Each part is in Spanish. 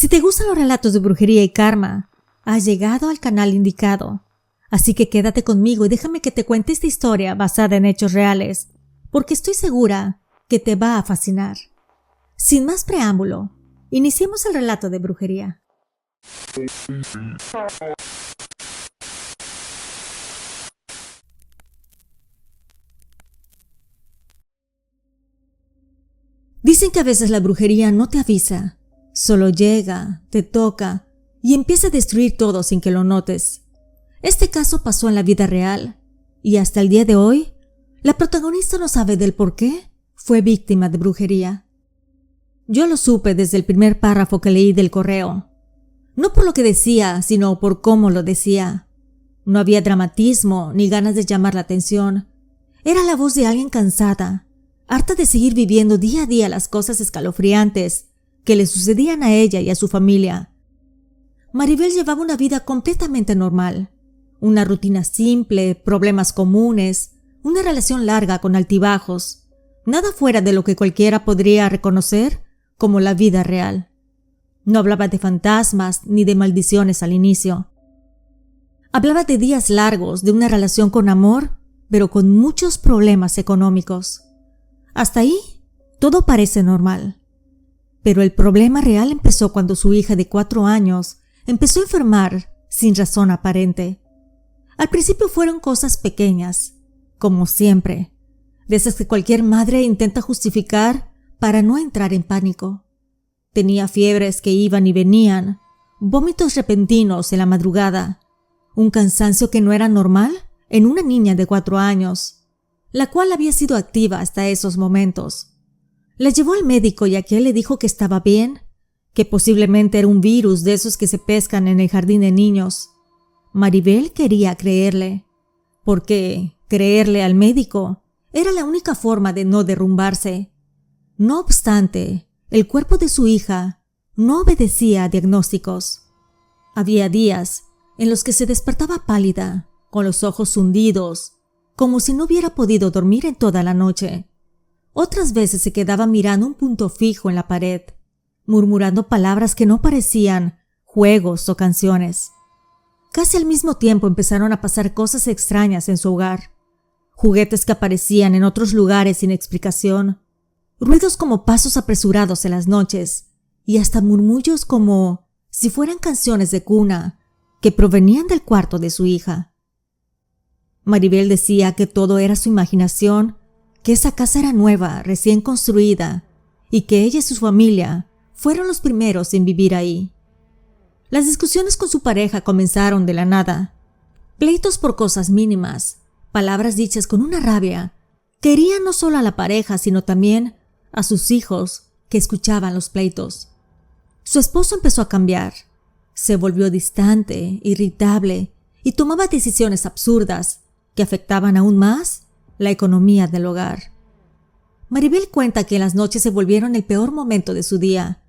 Si te gustan los relatos de brujería y karma, has llegado al canal indicado. Así que quédate conmigo y déjame que te cuente esta historia basada en hechos reales, porque estoy segura que te va a fascinar. Sin más preámbulo, iniciemos el relato de brujería. Dicen que a veces la brujería no te avisa, solo llega, te toca y empieza a destruir todo sin que lo notes. Este caso pasó en la vida real y hasta el día de hoy, la protagonista no sabe del por qué fue víctima de brujería. Yo lo supe desde el primer párrafo que leí del correo. No por lo que decía, sino por cómo lo decía. No había dramatismo ni ganas de llamar la atención. Era la voz de alguien cansada, harta de seguir viviendo día a día las cosas escalofriantes que le sucedían a ella y a su familia. Maribel llevaba una vida completamente normal. Una rutina simple, problemas comunes, una relación larga con altibajos. Nada fuera de lo que cualquiera podría reconocer como la vida real. No hablaba de fantasmas ni de maldiciones al inicio. Hablaba de días largos, de una relación con amor, pero con muchos problemas económicos. Hasta ahí, todo parece normal. Pero el problema real empezó cuando su hija de 4 años empezó a enfermar sin razón aparente. Al principio fueron cosas pequeñas, como siempre, de esas que cualquier madre intenta justificar para no entrar en pánico. Tenía fiebres que iban y venían, vómitos repentinos en la madrugada, un cansancio que no era normal en una niña de 4 años, la cual había sido activa hasta esos momentos. La llevó al médico y aquel le dijo que estaba bien, que posiblemente era un virus de esos que se pescan en el jardín de niños. Maribel quería creerle, porque creerle al médico era la única forma de no derrumbarse. No obstante, el cuerpo de su hija no obedecía a diagnósticos. Había días en los que se despertaba pálida, con los ojos hundidos, como si no hubiera podido dormir en toda la noche. Otras veces se quedaba mirando un punto fijo en la pared, murmurando palabras que no parecían juegos o canciones. Casi al mismo tiempo empezaron a pasar cosas extrañas en su hogar. Juguetes que aparecían en otros lugares sin explicación, ruidos como pasos apresurados en las noches y hasta murmullos como si fueran canciones de cuna que provenían del cuarto de su hija. Maribel decía que todo era su imaginación, que esa casa era nueva, recién construida, y que ella y su familia fueron los primeros en vivir ahí. Las discusiones con su pareja comenzaron de la nada. Pleitos por cosas mínimas, palabras dichas con una rabia que herían no solo a la pareja, sino también a sus hijos que escuchaban los pleitos. Su esposo empezó a cambiar. Se volvió distante, irritable y tomaba decisiones absurdas que afectaban aún más la economía del hogar. Maribel cuenta que en las noches se volvieron el peor momento de su día.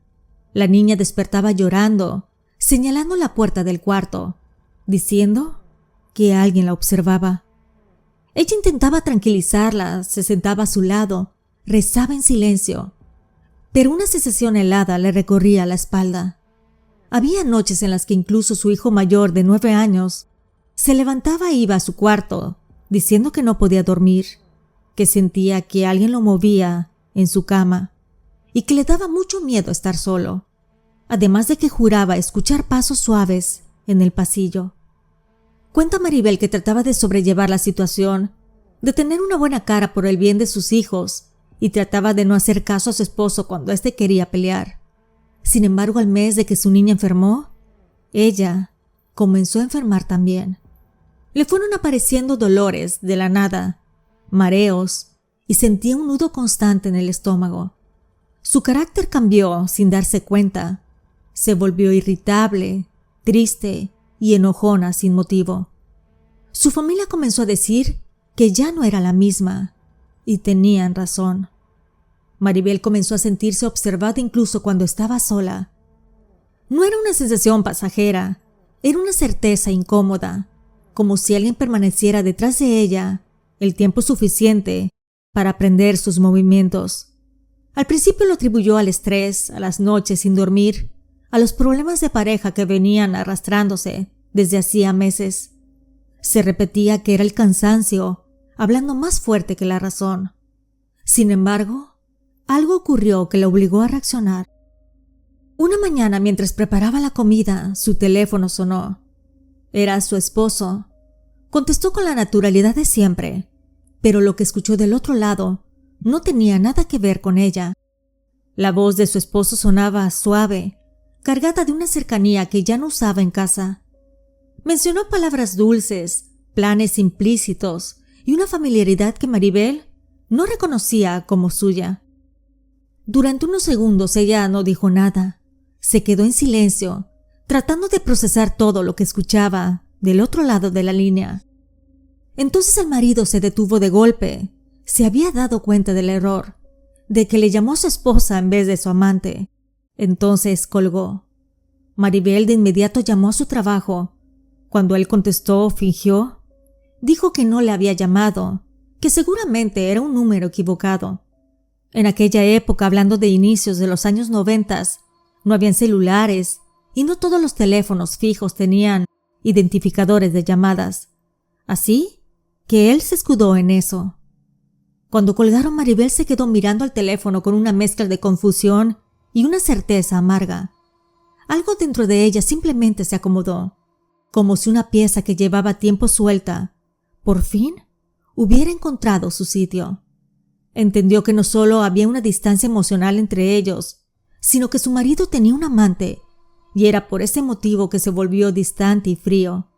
La niña despertaba llorando, señalando la puerta del cuarto, diciendo que alguien la observaba. Ella intentaba tranquilizarla, se sentaba a su lado, rezaba en silencio, pero una sensación helada le recorría la espalda. Había noches en las que incluso su hijo mayor de 9 años se levantaba e iba a su cuarto, diciendo que no podía dormir, que sentía que alguien lo movía en su cama y que le daba mucho miedo estar solo, además de que juraba escuchar pasos suaves en el pasillo. Cuenta Maribel que trataba de sobrellevar la situación, de tener una buena cara por el bien de sus hijos y trataba de no hacer caso a su esposo cuando éste quería pelear. Sin embargo, al mes de que su niña enfermó, ella comenzó a enfermar también. Le fueron apareciendo dolores de la nada, mareos, y sentía un nudo constante en el estómago. Su carácter cambió sin darse cuenta. Se volvió irritable, triste y enojona sin motivo. Su familia comenzó a decir que ya no era la misma, y tenían razón. Maribel comenzó a sentirse observada incluso cuando estaba sola. No era una sensación pasajera, era una certeza incómoda, como si alguien permaneciera detrás de ella el tiempo suficiente para aprender sus movimientos. Al principio lo atribuyó al estrés, a las noches sin dormir, a los problemas de pareja que venían arrastrándose desde hacía meses. Se repetía que era el cansancio, hablando más fuerte que la razón. Sin embargo, algo ocurrió que la obligó a reaccionar. Una mañana, mientras preparaba la comida, su teléfono sonó. Era su esposo. Contestó con la naturalidad de siempre, pero lo que escuchó del otro lado no tenía nada que ver con ella. La voz de su esposo sonaba suave, cargada de una cercanía que ya no usaba en casa. Mencionó palabras dulces, planes implícitos y una familiaridad que Maribel no reconocía como suya. Durante unos segundos ella no dijo nada. Se quedó en silencio, tratando de procesar todo lo que escuchaba del otro lado de la línea. Entonces el marido se detuvo de golpe. Se había dado cuenta del error, de que le llamó a su esposa en vez de su amante. Entonces colgó. Maribel de inmediato llamó a su trabajo. Cuando él contestó, fingió. Dijo que no le había llamado, que seguramente era un número equivocado. En aquella época, hablando de inicios de los años 90, no habían celulares y no todos los teléfonos fijos tenían identificadores de llamadas. Así que él se escudó en eso. Cuando colgaron, Maribel se quedó mirando al teléfono con una mezcla de confusión y una certeza amarga. Algo dentro de ella simplemente se acomodó, como si una pieza que llevaba tiempo suelta, por fin, hubiera encontrado su sitio. Entendió que no solo había una distancia emocional entre ellos, sino que su marido tenía un amante, y era por ese motivo que se volvió distante y frío,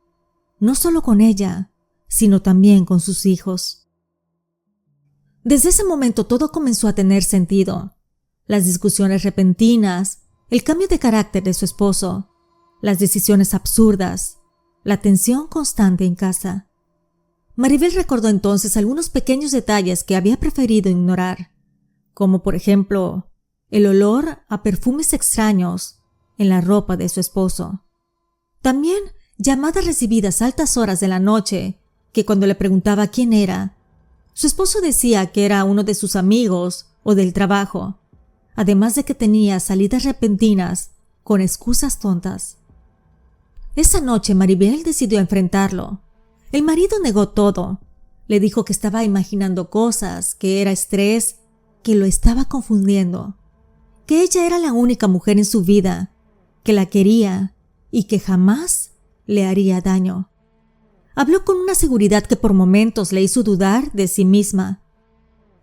no solo con ella, sino también con sus hijos. Desde ese momento todo comenzó a tener sentido. Las discusiones repentinas, el cambio de carácter de su esposo, las decisiones absurdas, la tensión constante en casa. Maribel recordó entonces algunos pequeños detalles que había preferido ignorar, como por ejemplo, el olor a perfumes extraños en la ropa de su esposo. También llamadas recibidas a altas horas de la noche, que cuando le preguntaba quién era, su esposo decía que era uno de sus amigos o del trabajo, además de que tenía salidas repentinas con excusas tontas. Esa noche Maribel decidió enfrentarlo. El marido negó todo. Le dijo que estaba imaginando cosas, que era estrés, que lo estaba confundiendo, que ella era la única mujer en su vida, que la quería y que jamás le haría daño. Habló con una seguridad que por momentos le hizo dudar de sí misma.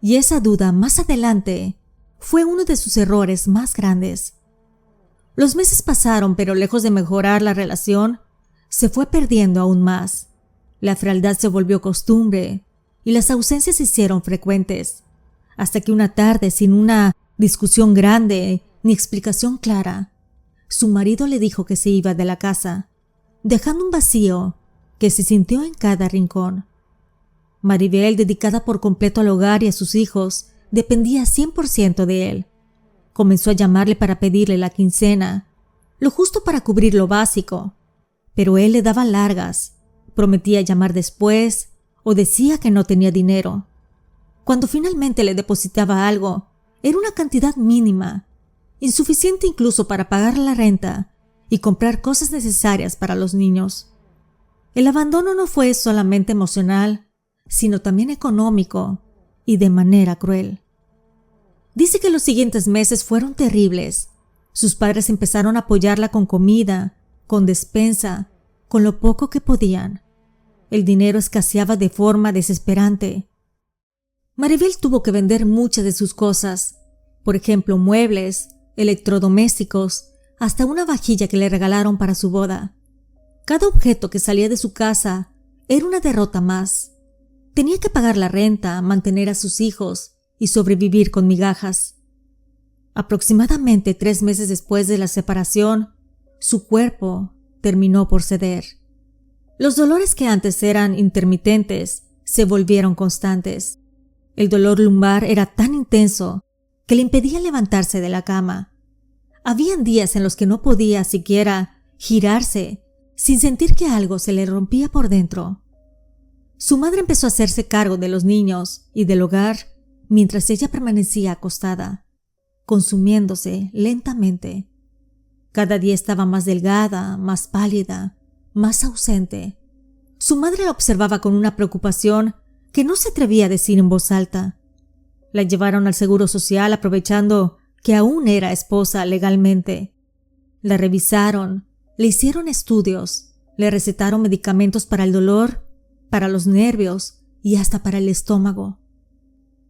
Y esa duda más adelante fue uno de sus errores más grandes. Los meses pasaron, pero lejos de mejorar la relación, se fue perdiendo aún más. La frialdad se volvió costumbre y las ausencias se hicieron frecuentes, hasta que una tarde, sin una discusión grande ni explicación clara, su marido le dijo que se iba de la casa, dejando un vacío que se sintió en cada rincón. Maribel, dedicada por completo al hogar y a sus hijos, dependía 100% de él. Comenzó a llamarle para pedirle la quincena, lo justo para cubrir lo básico, pero él le daba largas, prometía llamar después o decía que no tenía dinero. Cuando finalmente le depositaba algo, era una cantidad mínima, insuficiente incluso para pagar la renta y comprar cosas necesarias para los niños. El abandono no fue solamente emocional, sino también económico y de manera cruel. Dice que los siguientes meses fueron terribles. Sus padres empezaron a apoyarla con comida, con despensa, con lo poco que podían. El dinero escaseaba de forma desesperante. Maribel tuvo que vender muchas de sus cosas, por ejemplo, muebles, electrodomésticos, hasta una vajilla que le regalaron para su boda. Cada objeto que salía de su casa era una derrota más. Tenía que pagar la renta, mantener a sus hijos y sobrevivir con migajas. Aproximadamente 3 meses después de la separación, su cuerpo terminó por ceder. Los dolores que antes eran intermitentes se volvieron constantes. El dolor lumbar era tan intenso que le impedía levantarse de la cama. Habían días en los que no podía siquiera girarse sin sentir que algo se le rompía por dentro. Su madre empezó a hacerse cargo de los niños y del hogar mientras ella permanecía acostada, consumiéndose lentamente. Cada día estaba más delgada, más pálida, más ausente. Su madre la observaba con una preocupación que no se atrevía a decir en voz alta. La llevaron al Seguro Social aprovechando que aún era esposa legalmente. La revisaron, le hicieron estudios, le recetaron medicamentos para el dolor, para los nervios y hasta para el estómago.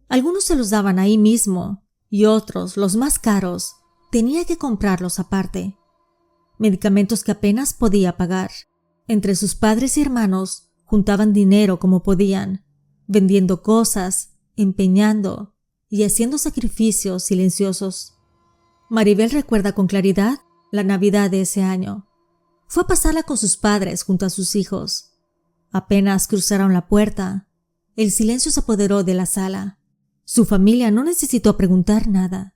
Algunos se los daban ahí mismo y otros, los más caros, tenía que comprarlos aparte. Medicamentos que apenas podía pagar. Entre sus padres y hermanos juntaban dinero como podían, vendiendo cosas, empeñando y haciendo sacrificios silenciosos. Maribel recuerda con claridad la Navidad de ese año. Fue a pasarla con sus padres junto a sus hijos. Apenas cruzaron la puerta, el silencio se apoderó de la sala. Su familia no necesitó preguntar nada.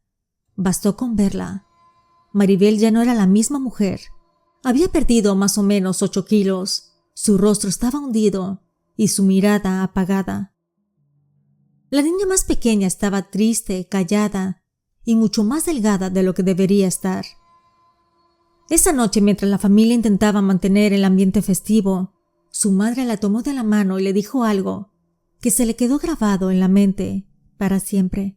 Bastó con verla. Maribel ya no era la misma mujer. Había perdido más o menos 8 kilos. Su rostro estaba hundido y su mirada apagada. La niña más pequeña estaba triste, callada y mucho más delgada de lo que debería estar. Esa noche, mientras la familia intentaba mantener el ambiente festivo, su madre la tomó de la mano y le dijo algo que se le quedó grabado en la mente para siempre.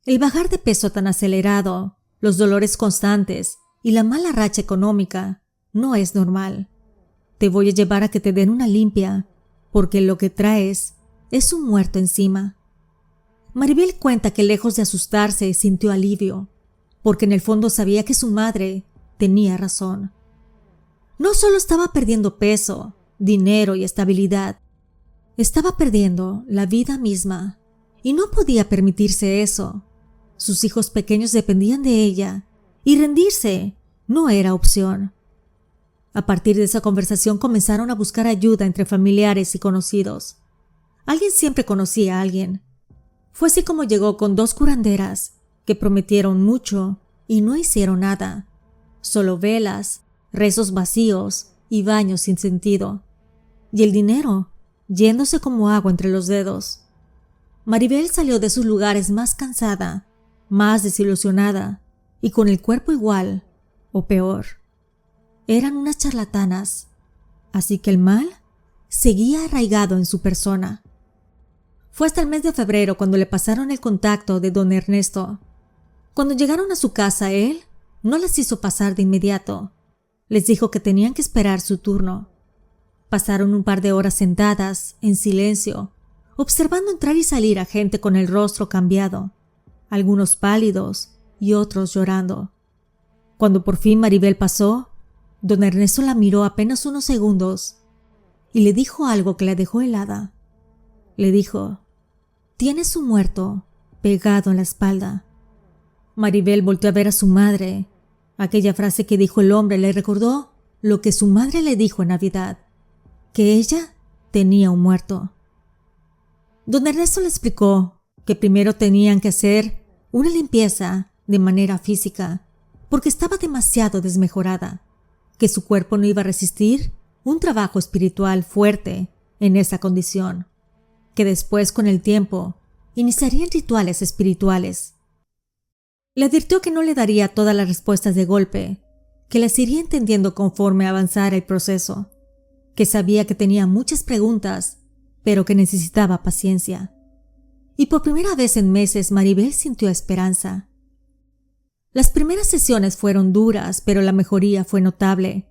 El bajar de peso tan acelerado, los dolores constantes y la mala racha económica no es normal. Te voy a llevar a que te den una limpia, porque lo que traes es un muerto encima. Maribel cuenta que lejos de asustarse sintió alivio, porque en el fondo sabía que su madre tenía razón. No solo estaba perdiendo peso, dinero y estabilidad, estaba perdiendo la vida misma, y no podía permitirse eso. Sus hijos pequeños dependían de ella, y rendirse no era opción. A partir de esa conversación comenzaron a buscar ayuda entre familiares y conocidos. Alguien siempre conocía a alguien. Fue así como llegó con 2 curanderas que prometieron mucho y no hicieron nada. Solo velas, rezos vacíos y baños sin sentido. Y el dinero yéndose como agua entre los dedos. Maribel salió de sus lugares más cansada, más desilusionada y con el cuerpo igual o peor. Eran unas charlatanas, así que el mal seguía arraigado en su persona. Fue hasta el mes de febrero cuando le pasaron el contacto de don Ernesto. Cuando llegaron a su casa, él no las hizo pasar de inmediato. Les dijo que tenían que esperar su turno. Pasaron un par de horas sentadas, en silencio, observando entrar y salir a gente con el rostro cambiado, algunos pálidos y otros llorando. Cuando por fin Maribel pasó, don Ernesto la miró apenas unos segundos y le dijo algo que la dejó helada. Le dijo: «Tienes un muerto pegado en la espalda». Maribel volteó a ver a su madre. Aquella frase que dijo el hombre le recordó lo que su madre le dijo en Navidad, que ella tenía un muerto. Don Ernesto le explicó que primero tenían que hacer una limpieza de manera física, porque estaba demasiado desmejorada, que su cuerpo no iba a resistir un trabajo espiritual fuerte en esa condición, que después, con el tiempo, iniciarían rituales espirituales. Le advirtió que no le daría todas las respuestas de golpe, que las iría entendiendo conforme avanzara el proceso, que sabía que tenía muchas preguntas, pero que necesitaba paciencia. Y por primera vez en meses Maribel sintió esperanza. Las primeras sesiones fueron duras, pero la mejoría fue notable.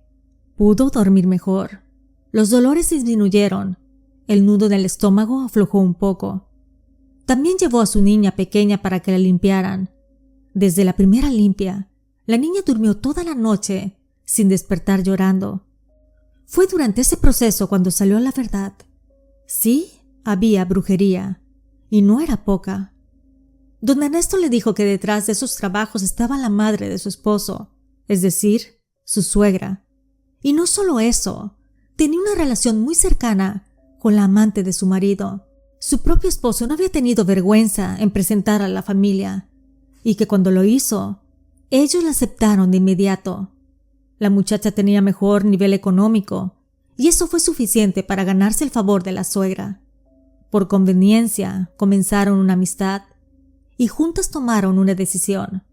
Pudo dormir mejor. Los dolores disminuyeron. El nudo en el estómago aflojó un poco. También llevó a su niña pequeña para que la limpiaran. Desde la primera limpia, la niña durmió toda la noche sin despertar llorando. Fue durante ese proceso cuando salió la verdad. Sí, había brujería, y no era poca. Don Ernesto le dijo que detrás de esos trabajos estaba la madre de su esposo, es decir, su suegra. Y no solo eso, tenía una relación muy cercana con la amante de su marido. Su propio esposo no había tenido vergüenza en presentar a la familia, y que cuando lo hizo, ellos la aceptaron de inmediato. La muchacha tenía mejor nivel económico, y eso fue suficiente para ganarse el favor de la suegra. Por conveniencia, comenzaron una amistad, y juntas tomaron una decisión.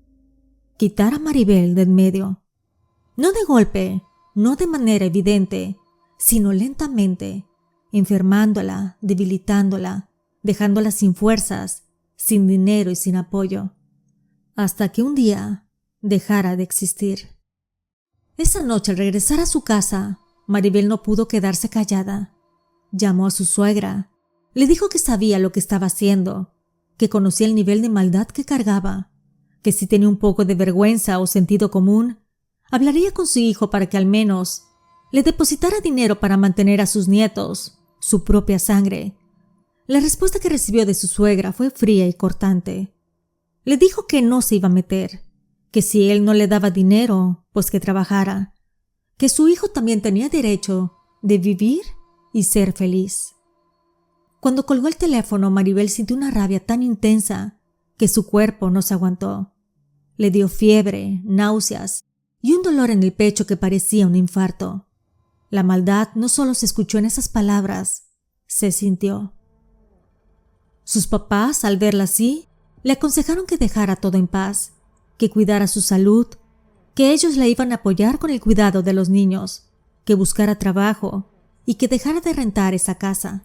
quitar a Maribel de en medio. No de golpe, no de manera evidente, sino lentamente, enfermándola, debilitándola, dejándola sin fuerzas, sin dinero y sin apoyo, hasta que un día dejara de existir. Esa noche, al regresar a su casa, Maribel no pudo quedarse callada. Llamó a su suegra, le dijo que sabía lo que estaba haciendo, que conocía el nivel de maldad que cargaba, que si tenía un poco de vergüenza o sentido común, hablaría con su hijo para que al menos le depositara dinero para mantener a sus nietos, su propia sangre. La respuesta que recibió de su suegra fue fría y cortante. Le dijo que no se iba a meter, que si él no le daba dinero, pues que trabajara, que su hijo también tenía derecho de vivir y ser feliz. Cuando colgó el teléfono, Maribel sintió una rabia tan intensa que su cuerpo no se aguantó. Le dio fiebre, náuseas y un dolor en el pecho que parecía un infarto. La maldad no solo se escuchó en esas palabras, se sintió. Sus papás, al verla así, le aconsejaron que dejara todo en paz, que cuidara su salud, que ellos la iban a apoyar con el cuidado de los niños, que buscara trabajo y que dejara de rentar esa casa,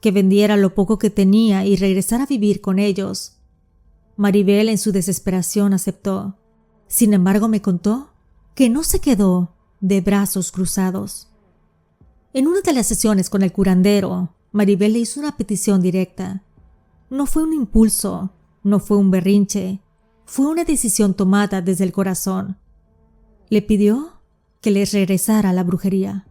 que vendiera lo poco que tenía y regresara a vivir con ellos. Maribel, en su desesperación, aceptó. Sin embargo, me contó que no se quedó de brazos cruzados. En una de las sesiones con el curandero, Maribel le hizo una petición directa. No fue un impulso, no fue un berrinche, fue una decisión tomada desde el corazón. Le pidió que les regresara a la brujería.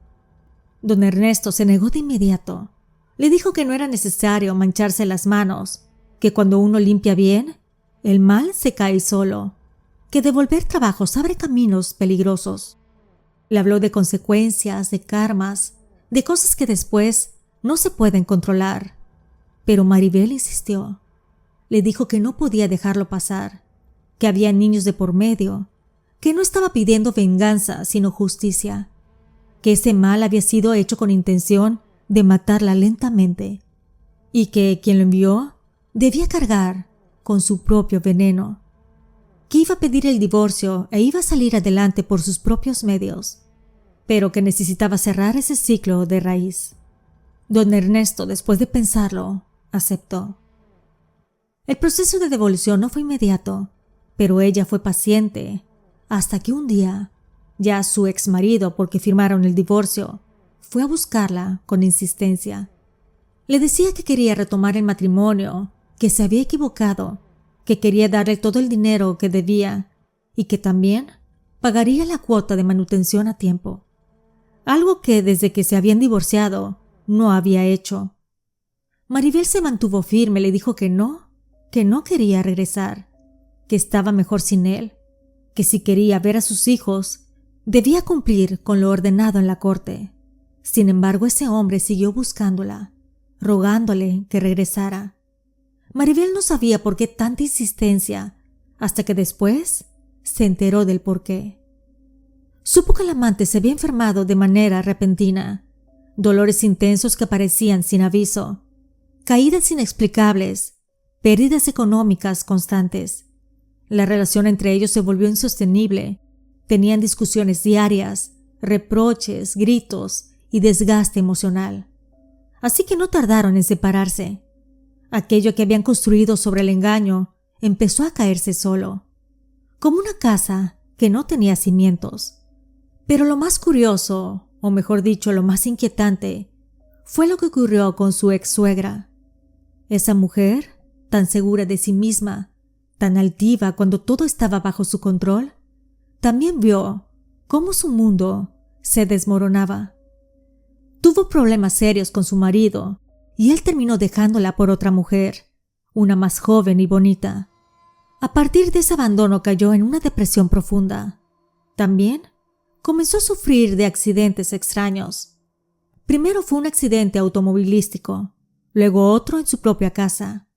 Don Ernesto se negó de inmediato. Le dijo que no era necesario mancharse las manos, que cuando uno limpia bien, el mal se cae solo, que devolver trabajos abre caminos peligrosos. Le habló de consecuencias, de karmas, de cosas que después no se pueden controlar. Pero Maribel insistió. Le dijo que no podía dejarlo pasar, que había niños de por medio, que no estaba pidiendo venganza sino justicia, que ese mal había sido hecho con intención de matarla lentamente y que quien lo envió debía cargar con su propio veneno, que iba a pedir el divorcio e iba a salir adelante por sus propios medios, pero que necesitaba cerrar ese ciclo de raíz. Don Ernesto, después de pensarlo, aceptó. El proceso de devolución no fue inmediato, pero ella fue paciente, hasta que un día, ya su ex marido, porque firmaron el divorcio, fue a buscarla con insistencia. Le decía que quería retomar el matrimonio, que se había equivocado, que quería darle todo el dinero que debía y que también pagaría la cuota de manutención a tiempo, algo que desde que se habían divorciado no había hecho. Maribel se mantuvo firme, le dijo que no quería regresar, que estaba mejor sin él, que si quería ver a sus hijos, debía cumplir con lo ordenado en la corte. Sin embargo, ese hombre siguió buscándola, rogándole que regresara. Maribel no sabía por qué tanta insistencia, hasta que después se enteró del porqué. Supo que el amante se había enfermado de manera repentina, dolores intensos que aparecían sin aviso, caídas inexplicables, pérdidas económicas constantes. La relación entre ellos se volvió insostenible. Tenían discusiones diarias, reproches, gritos y desgaste emocional. Así que no tardaron en separarse. Aquello que habían construido sobre el engaño empezó a caerse solo, como una casa que no tenía cimientos. Pero lo más curioso, o mejor dicho, lo más inquietante, fue lo que ocurrió con su ex suegra. Esa mujer, tan segura de sí misma, tan altiva cuando todo estaba bajo su control, también vio cómo su mundo se desmoronaba. Tuvo problemas serios con su marido y él terminó dejándola por otra mujer, una más joven y bonita. A partir de ese abandono cayó en una depresión profunda. También comenzó a sufrir de accidentes extraños. Primero fue un accidente automovilístico, luego otro en su propia casa.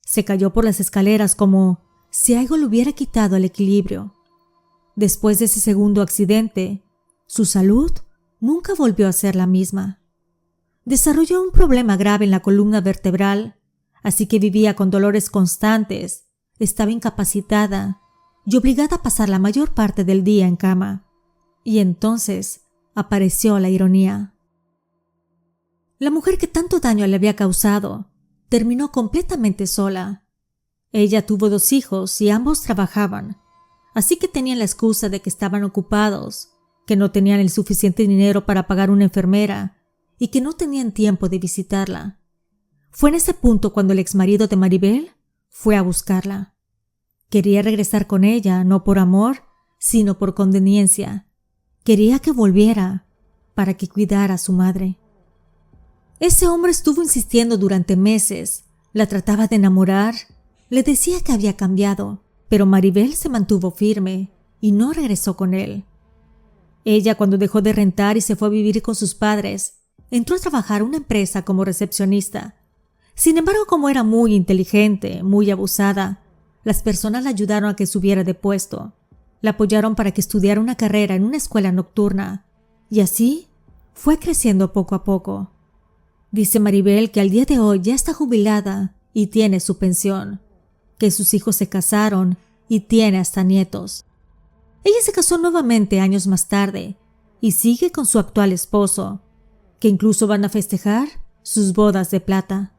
Se cayó por las escaleras como si algo le hubiera quitado el equilibrio. Después de ese segundo accidente, su salud nunca volvió a ser la misma. Desarrolló un problema grave en la columna vertebral, así que vivía con dolores constantes, estaba incapacitada y obligada a pasar la mayor parte del día en cama. Y entonces apareció la ironía. La mujer que tanto daño le había causado terminó completamente sola. Ella tuvo 2 hijos y ambos trabajaban, así que tenían la excusa de que estaban ocupados, que no tenían el suficiente dinero para pagar una enfermera y que no tenían tiempo de visitarla. Fue en ese punto cuando el exmarido de Maribel fue a buscarla. Quería regresar con ella, no por amor, sino por conveniencia. Quería que volviera para que cuidara a su madre. Ese hombre estuvo insistiendo durante meses, la trataba de enamorar, le decía que había cambiado, pero Maribel se mantuvo firme y no regresó con él. Ella, cuando dejó de rentar y se fue a vivir con sus padres, entró a trabajar en una empresa como recepcionista. Sin embargo, como era muy inteligente, muy abusada, las personas la ayudaron a que subiera de puesto. La apoyaron para que estudiara una carrera en una escuela nocturna. Y así fue creciendo poco a poco. Dice Maribel que al día de hoy ya está jubilada y tiene su pensión, que sus hijos se casaron y tiene hasta nietos. Ella se casó nuevamente años más tarde y sigue con su actual esposo, que incluso van a festejar sus bodas de plata.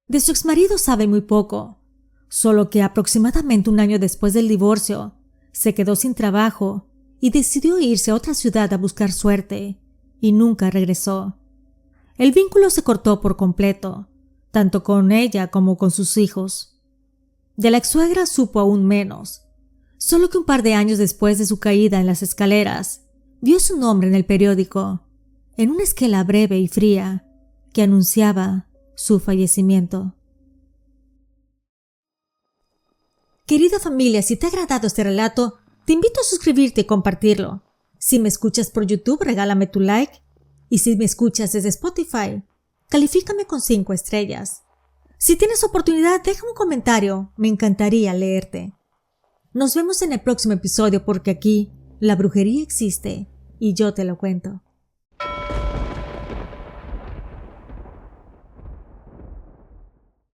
De su exmarido sabe muy poco, solo que aproximadamente un año después del divorcio se quedó sin trabajo y decidió irse a otra ciudad a buscar suerte y nunca regresó. El vínculo se cortó por completo, tanto con ella como con sus hijos. De la ex-suegra supo aún menos, solo que un par de años después de su caída en las escaleras, vio su nombre en el periódico, en una esquela breve y fría que anunciaba su fallecimiento. Querida familia, si te ha agradado este relato, te invito a suscribirte y compartirlo. Si me escuchas por YouTube, regálame tu like. Y si me escuchas desde Spotify, califícame con 5 estrellas. Si tienes oportunidad, deja un comentario, me encantaría leerte. Nos vemos en el próximo episodio porque aquí la brujería existe y yo te lo cuento.